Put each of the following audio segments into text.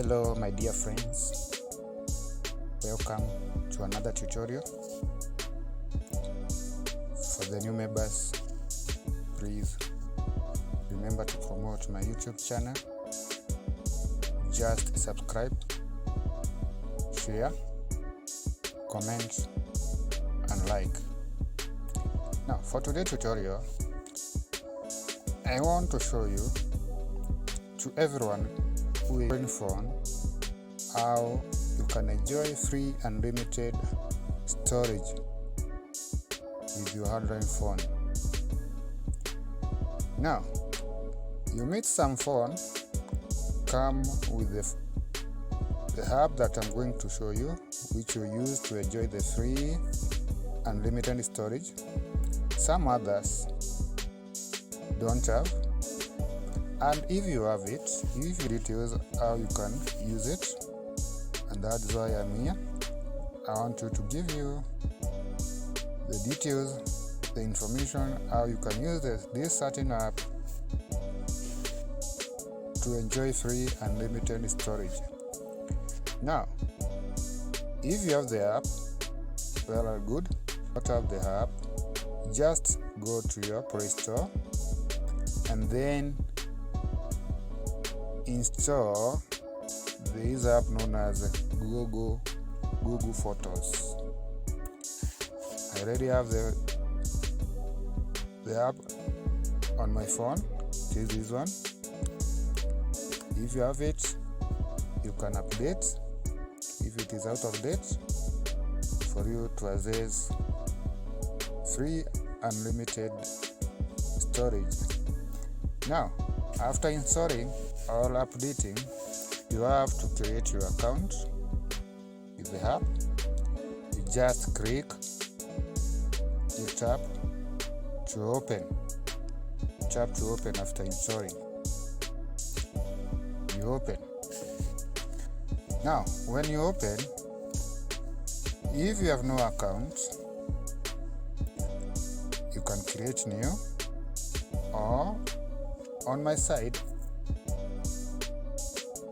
Hello my dear friends, welcome to another tutorial. For the new members, please remember to promote my YouTube channel. Just subscribe, share, comment and like. Now for today's tutorial, I want to show you to everyone who is on phone how you can enjoy free unlimited storage with your Android phone. Now, you meet some phone come with the app that I'm going to show you, which you use to enjoy the free unlimited storage. Some others don't have, and if you have it, give you details how you can use it, and that's why I'm here. I want to give you the details, the information how you can use this certain app to enjoy free unlimited storage. Now, if you have the app, well and good. Not have the app, just go to your Play Store and then install this app known as Google Photos. I already have the app on my phone. It is this one. If you have it, you can update if it is out of date for you to access free unlimited storage. Now, after installing or updating, you have to create your account with the app. You just click the tab to open. Tap to open after installing. You open. Now, when you open, if you have no account, you can create new, or on my side,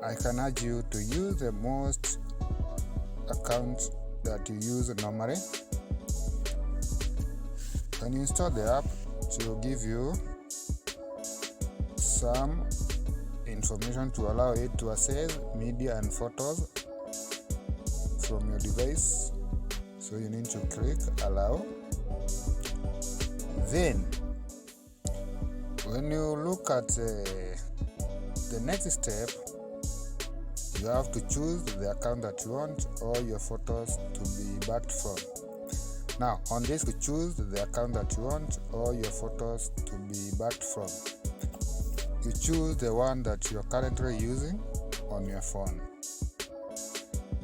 I can urge you to use the most account that you use normally. When you install the app, it will give you some information to allow it to access media and photos from your device. So you need to click allow. Then, when you look at the next step, you have to choose the account that you want all your photos to be backed from. Now, on this, you choose the account that you want all your photos to be backed from. You choose the one that you're currently using on your phone.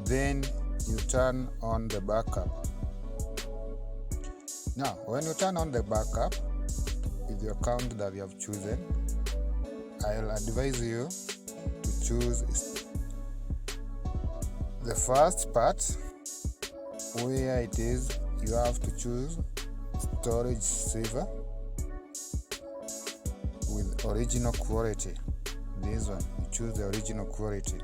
Then you turn on the backup. Now, when you turn on the backup with the account that you have chosen, I'll advise you to choose the first part, where it is you have to choose storage saver with original quality. This one, you choose the original quality.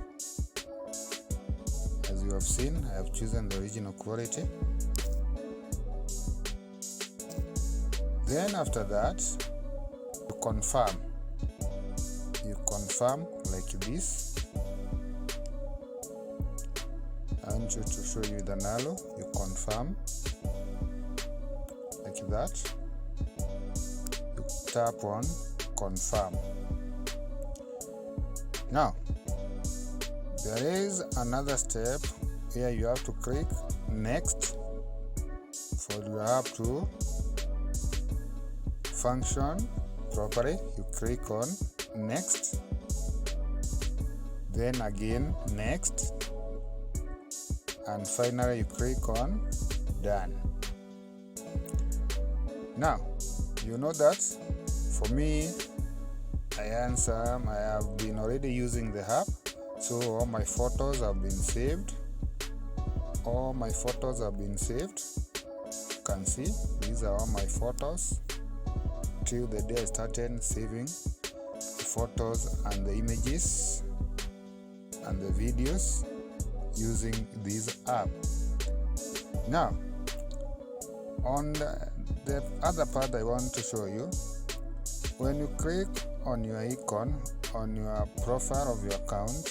As you have seen, I have chosen the original quality. Then after that, you confirm. You confirm like this. I want you to show you the arrow. You confirm like that. You tap on confirm. Now, there is another step where you have to click next for your app to function properly. You click on next, then again next, and finally you click on done. Now, you know that for me, I have been already using the app, so all my photos have been saved. All my photos have been saved. You can see these are all my photos till the day I started saving the photos and the images. and the videos using this app. Now, on the other part I want to show you, when you click on your icon on your profile of your account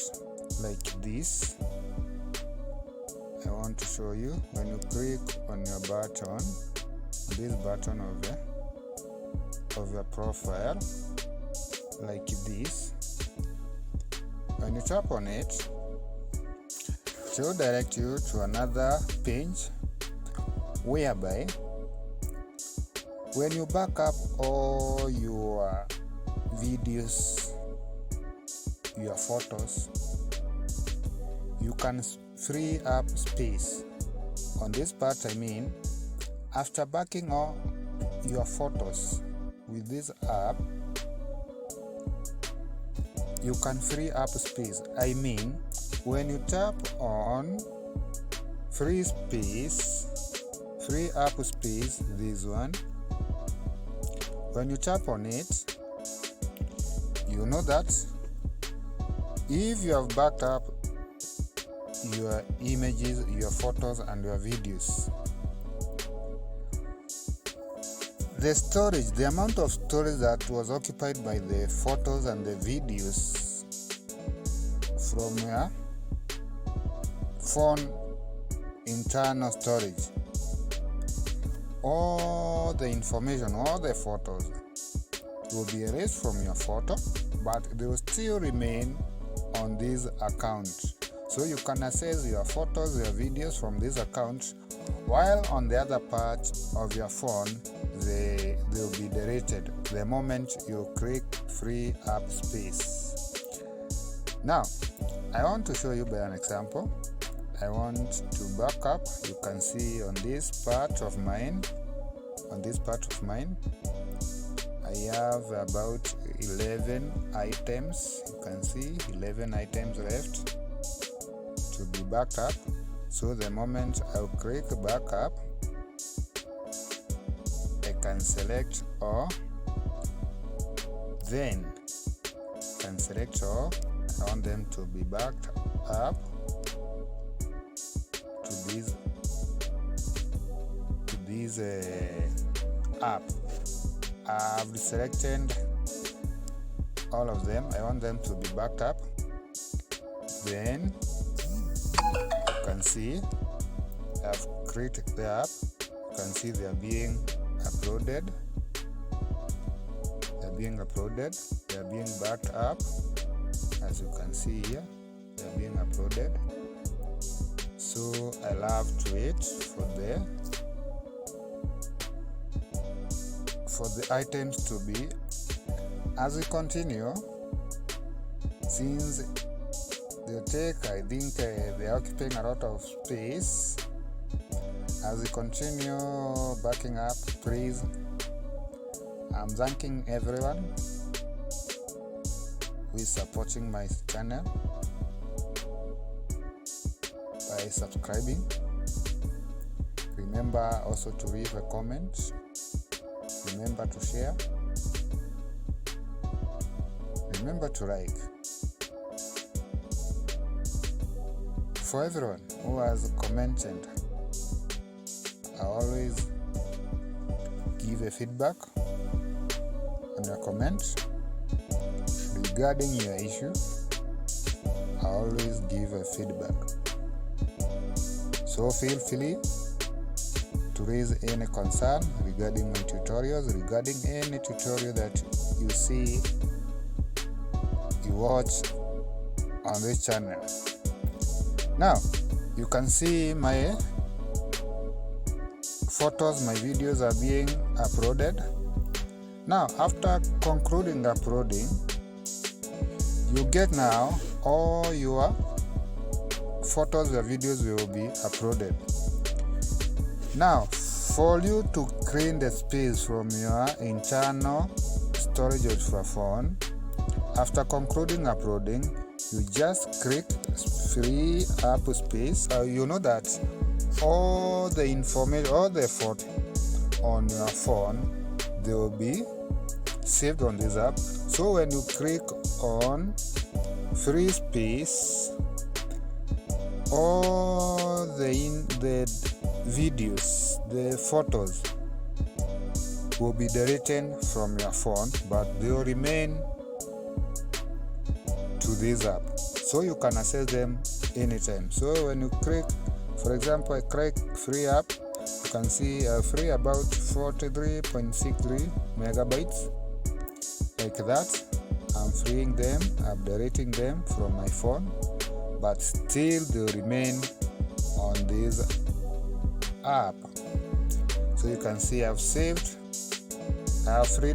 like this, I want to show you when you click on your button, this button of your profile like this, when you tap on it, it will direct you to another page whereby when you back up all your videos, your photos, you can free up space. On this part, I mean, after backing all your photos with this app, you can free up space. I mean, when you tap on free up space, this one, when you tap on it, you know that if you have backed up your images, your photos and your videos, the amount of storage that was occupied by the photos and the videos from your phone internal storage, all the information, all the photos will be erased from your photo, but they will still remain on this account. So you can access your photos, your videos from this account, while on the other part of your phone, they will be deleted the moment you click free up space. Now, I want to show you by an example. I want to back up. You can see on this part of mine, I have about 11 items. You can see 11 items left to be backed up. So the moment I'll click back up, I can select all. Then I can select all. I want them to be backed up to this app. I've selected all of them. I want them to be backed up. Then you can see I've created the app. You can see they are being uploaded. They are being backed up. As you can see here, they are being uploaded. So I'll have to wait for the items to be. As we continue, since they take, I think they are occupying a lot of space. As we continue backing up, please, I'm thanking everyone who is supporting my channel by subscribing. Remember also to leave a comment. Remember to share. Remember to like. For everyone who has commented, I always give a feedback on your comments regarding your issue. I always give a feedback. So feel free to raise any concern regarding my tutorials, regarding any tutorial that you see, you watch on this channel. Now, you can see my photos, my videos are being uploaded. Now, after concluding uploading, you get now all your photos, your videos will be uploaded. Now, for you to clean the space from your internal storage of your phone, after concluding uploading, you just click free up space. You know that all the information, all the photo on your phone, they will be saved on this app. So when you click on free space, all the videos, the photos will be deleted from your phone, but they will remain to this app, so you can access them anytime. So when you click, for example, I click free app, you can see free about 43.63 megabytes, like that. I'm freeing them, I'm deleting them from my phone, but still they remain on this app. So you can see I've freed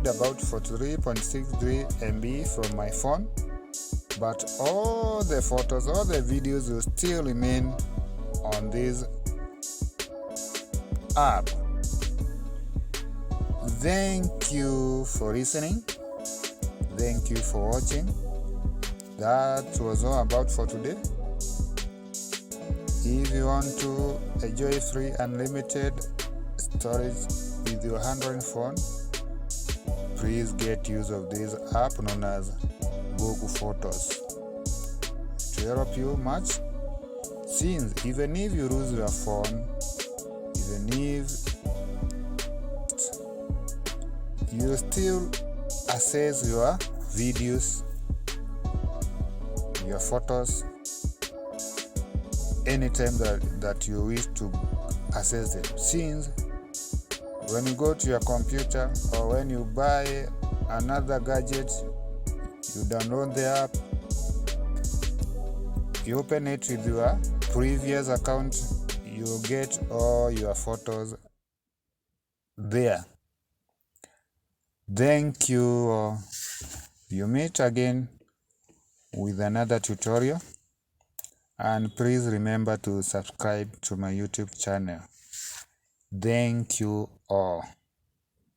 about 43.63 MB from my phone, but all the photos, all the videos will still remain on this app. Thank you for listening. Thank you for watching. That was all about for today. If you want to enjoy free unlimited storage with your Android phone, please get use of this app known as Google Photos. To help you much, since even if you lose your phone, even if you still access your videos, your photos anytime that you wish to access them. Since when you go to your computer or when you buy another gadget, you download the app, you open it with your previous account, you get all your photos there. Thank you. You meet again with another tutorial, and please remember to subscribe to my YouTube channel. Thank you all.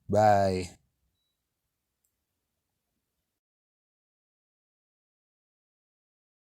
Bye.